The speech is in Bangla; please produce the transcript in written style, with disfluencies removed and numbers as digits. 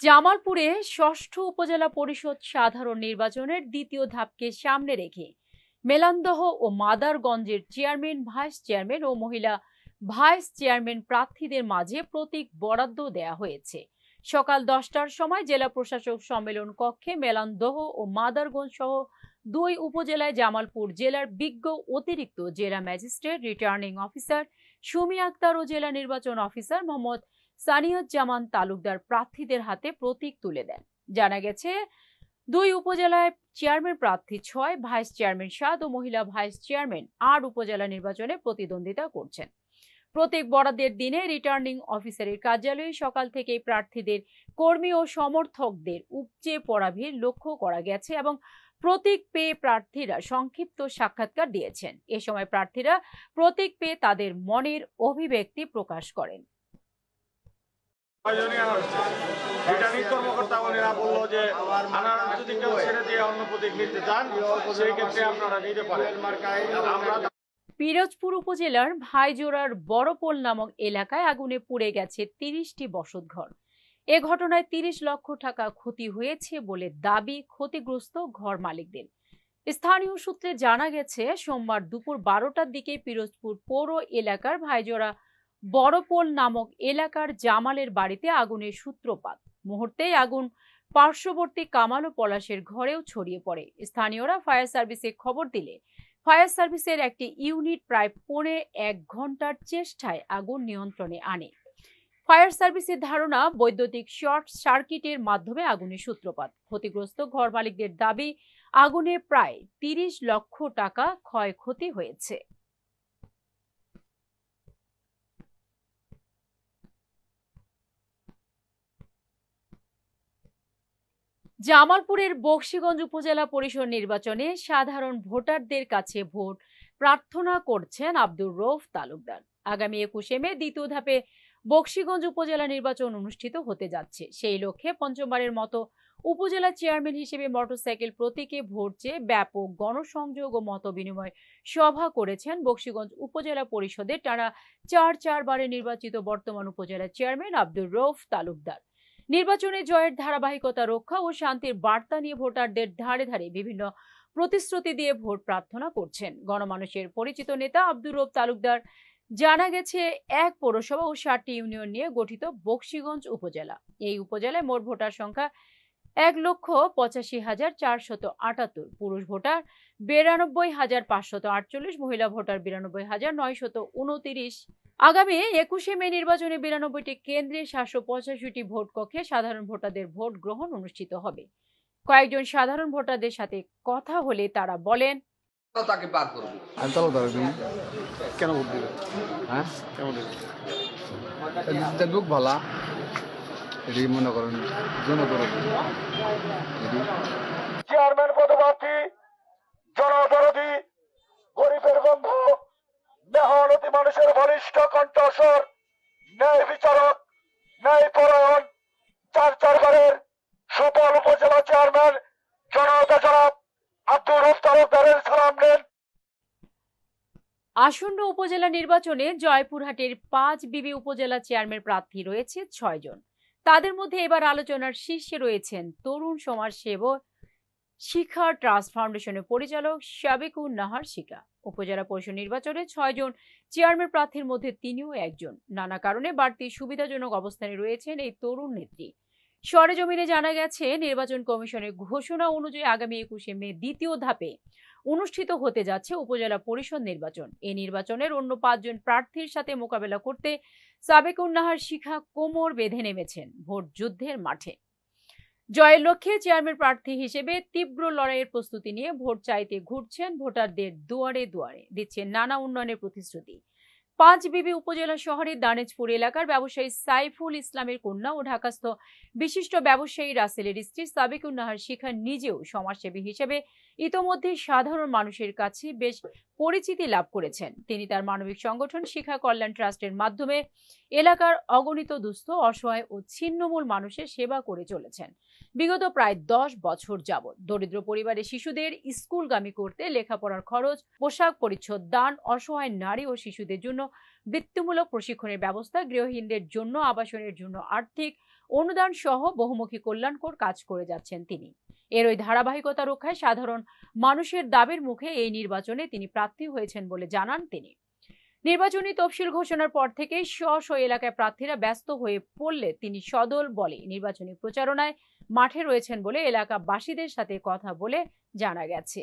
জামালপুরে ষষ্ঠ উপজেলা পরিষদ সাধারণ নির্বাচনের দ্বিতীয় ধাপকে সামনে রেখে মেলান্দহ ও মাদারগঞ্জের চেয়ারম্যান, ভাইস চেয়ারম্যান ও মহিলা ভাইস চেয়ারম্যান প্রার্থীদের মাঝে প্রতীক বরাদ্দ দেয়া হয়েছে। সকাল 10টার সময় জেলা প্রশাসক সম্মেলন কক্ষে মেলান্দহ ও মাদারগঞ্জ সহ দুই উপজেলায় জামালপুর জেলার বিজ্ঞ অতিরিক্ত জেলা magistrate returning officer Sumi Akter ও জেলা নির্বাচন অফিসার মোহাম্মদ সানিউজ্জামান তালুকদার প্রার্থীদের হাতে প্রতীক তুলে দেন। জানা গেছে, দুই উপজেলায় চেয়ারম্যান প্রার্থী 6, ভাইস চেয়ারম্যান 7 ও মহিলা ভাইস চেয়ারম্যান 8 উপজেলা নির্বাচনে প্রতিদ্বন্দ্বিতা করছেন। প্রতীক বরাদ্দের দিনে রিটার্নিং অফিসারের কার্যালয়ে সকাল থেকেই প্রার্থীদের কর্মী ও সমর্থকদের উপচে পড়া ভিড় লক্ষ্য করা গেছে এবং প্রতীক পেয়ে প্রার্থীরা সংক্ষিপ্ত সাক্ষাৎকার দিয়েছেন। এ সময় প্রার্থীরা প্রতীক পেয়ে তাদের মনের অভিব্যক্তি প্রকাশ করেন। রিটার্নিং কর্মকর্তা ওনারা বললো যে আপনারা যদি কেউ ছেড়ে দিয়ে অন্য প্রতীক নিতে চান সেই ক্ষেত্রে আপনারা নিতে পারেন। পিরোজপুর উপজেলার ভাইজোড়ার বড়পোল নামক এলাকায় আগুনে পুড়ে গেছে 30টি বসতঘর। এ ঘটনায় 30 লক্ষ টাকা ক্ষতি হয়েছে বলে দাবি ক্ষতিগ্রস্ত ঘর মালিকদের। স্থানীয় সূত্রে জানা গেছে, সোমবার দুপুর 12টার দিকে পিরোজপুর পৌর এলাকার ভাইজোড়া বড়পোল নামক এলাকার জামালের বাড়িতে আগুনের সূত্রপাত। মুহূর্তেই আগুন পার্শ্ববর্তী কামাল ও পলাশের ঘরেও ছড়িয়ে পড়ে। স্থানীয়রা ফায়ার সার্ভিসে খবর দিলে ফায়ার সার্ভিসের একটি ইউনিট প্রায় 1.5 ঘন্টার চেষ্টায় আগুন নিয়ন্ত্রণে আনে। ফায়ার সার্ভিসের ধারণা বৈদ্যুতিক শর্ট সার্কিটের মাধ্যমে আগুনের সূত্রপাত। ক্ষতিগ্রস্ত ঘর মালিকদের দাবি আগুনে প্রায় 30 লক্ষ টাকা ক্ষয়ক্ষতি হয়েছে। জামালপুরের বকশীগঞ্জ উপজেলা পরিষদ নির্বাচনে সাধারণ ভোটারদের কাছে ভোট প্রার্থনা করছেন আব্দুর রউফ তালুকদার। আগামী 21শে মে দ্বিতীয় ধাপে বকশীগঞ্জ উপজেলা নির্বাচন অনুষ্ঠিত হতে যাচ্ছে। সেই লক্ষ্যে পঞ্চমবারের মতো উপজেলা চেয়ারম্যান হিসেবে মোটরসাইকেল প্রতীকে ভোট চেয়ে ব্যাপক গণসংযোগ ও মত বিনিময় সভা করেছেন বকশীগঞ্জ উপজেলা পরিষদের টানা 4 নির্বাচিত বর্তমান উপজেলা চেয়ারম্যান আব্দুর রউফ তালুকদার। নির্বাচনে জয়ের ধারাবাহিকতা রক্ষা ও শান্তির বার্তা নিয়ে ভোটারদের ধারে ধারে বিভিন্ন প্রতিশ্রুতি দিয়ে ভোট প্রার্থনা করছেন গণমানুষের পরিচিত নেতা আব্দুর রউফ তালুকদার। জানা গেছে, 1 পৌরসভা ও 7টি ইউনিয়ন নিয়ে গঠিত বকশীগঞ্জ উপজেলা। এই উপজেলায় মোট ভোটার সংখ্যা 1,85,478, পুরুষ ভোটার 92,548, মহিলা ভোটার 92,929। আগামী 21শে মে নির্বাচনে 92টি কেন্দ্রে 785টি ভোট কক্ষে সাধারণ ভোটারদের ভোট গ্রহণ অনুষ্ঠিত হবে। কয়েকজন সাধারণ ভোটারদের সাথে কথা হলে তারা বলেন, তাকে পার করব। আমি তাহলে ধরে দিই কেন ভোট দিবে? হ্যাঁ, কেমন লোক ভালা এটি মনে করেন জনদরদ চেয়ারম্যান পদপ্রার্থী জনদরদি, গরিবের বন্ধু, মেহনতি মানুষের বলিষ্ঠ কণ্ঠস্বর, ন্যায় বিচারক, ন্যায় পরায়ণ, 4 বারের সফল উপজেলা চেয়ারম্যান জনতা জনাব আব্দুর রউফ তালুকদারের সালাম নেন। আসন্ন উপজেলা নির্বাচনে জয়পুরহাটের 5 বিবি উপজেলা চেয়ারম্যান প্রার্থী রয়েছে 6 জন। তাদের মধ্যে এবার আলোচনার শীর্ষে রয়েছেন তরুণ সমাজসেবক শিখা ট্রাস্ট ফাউন্ডেশনের পরিচালক সাবেকুন নাহার শিখা। উপজেলা পরিষদ নির্বাচনে 6 জন চেয়ারম্যান প্রার্থীর মধ্যে তিনিও একজন। নানা কারণে বাড়তি সুবিধাজনক অবস্থানে রয়েছেন এই তরুণ নেত্রী। সরেজমিনে জানা গেছে, নির্বাচন কমিশনের ঘোষণা অনুযায়ী আগামী 21শে মে দ্বিতীয় ধাপে অনুষ্ঠিত হতে যাচ্ছে উপজেলা পরিষদ নির্বাচন। এই নির্বাচনের অন্য 5 জন প্রার্থীর সাথে মোকাবেলা করতে সাবেকুন নাহার শিখা কোমর বেঁধে নেমেছেন ভোট যুদ্ধের মাঠে। জয়ের লক্ষ্যে চেয়ারম্যান প্রার্থী হিসেবে তীব্র লড়াইয়ের প্রস্তুতি নিয়ে ভোট চাইতে ঘুরছেন ভোটারদের দুয়ারে দুয়ারে, দিচ্ছেন নানা উন্নয়নের প্রতিশ্রুতি। 5 বিবি উপজেলা শহরের দানেজপুর এলাকার ব্যবসায়ী সাইফুল ইসলামের কন্যা ও ঢাকাস্থ বিশিষ্ট ব্যবসায়ী রাসেলের স্ত্রী সাবেকুন নাহার শিখা নিজেও সমাজসেবী হিসেবে ইতোমধ্যে সাধারণ মানুষের কাছে বেশ পরিচিতি লাভ করেছেন। তিনি তার মানবিক সংগঠন শিক্ষা কল্যাণ ট্রাস্টের মাধ্যমে এলাকার অগণিত দুস্থ, অসহায় ও ছিন্নমূল মানুষের সেবা করে চলেছেন। বিগত প্রায় 10 বছর যাবৎ দরিদ্র পরিবারের শিশুদের স্কুলগামী করতে লেখাপড়ার খরচ, পোশাক পরিচ্ছদ দান, অসহায় নারী ও শিশুদের জন্য বৃত্তিমূলক প্রশিক্ষণের ব্যবস্থা, গৃহহীনদের জন্য আবাসনের জন্য আর্থিক অনুদান সহ বহুমুখী কল্যাণকর কাজ করে যাচ্ছেন তিনি। এর ওই ধারাবাহিকতা রক্ষায় সাধারণ মানুষের দাবির মুখে এই নির্বাচনে তিনি প্রার্থী হয়েছেন বলে জানান তিনি। নির্বাচনী তফসিল ঘোষণার পর থেকেই স্ব এলাকায় প্রার্থীরা ব্যস্ত হয়ে পড়লে তিনি সদল বলে নির্বাচনী প্রচারণায় মাঠে রয়েছেন বলে এলাকাবাসীদের সাথে কথা বলে জানা গেছে।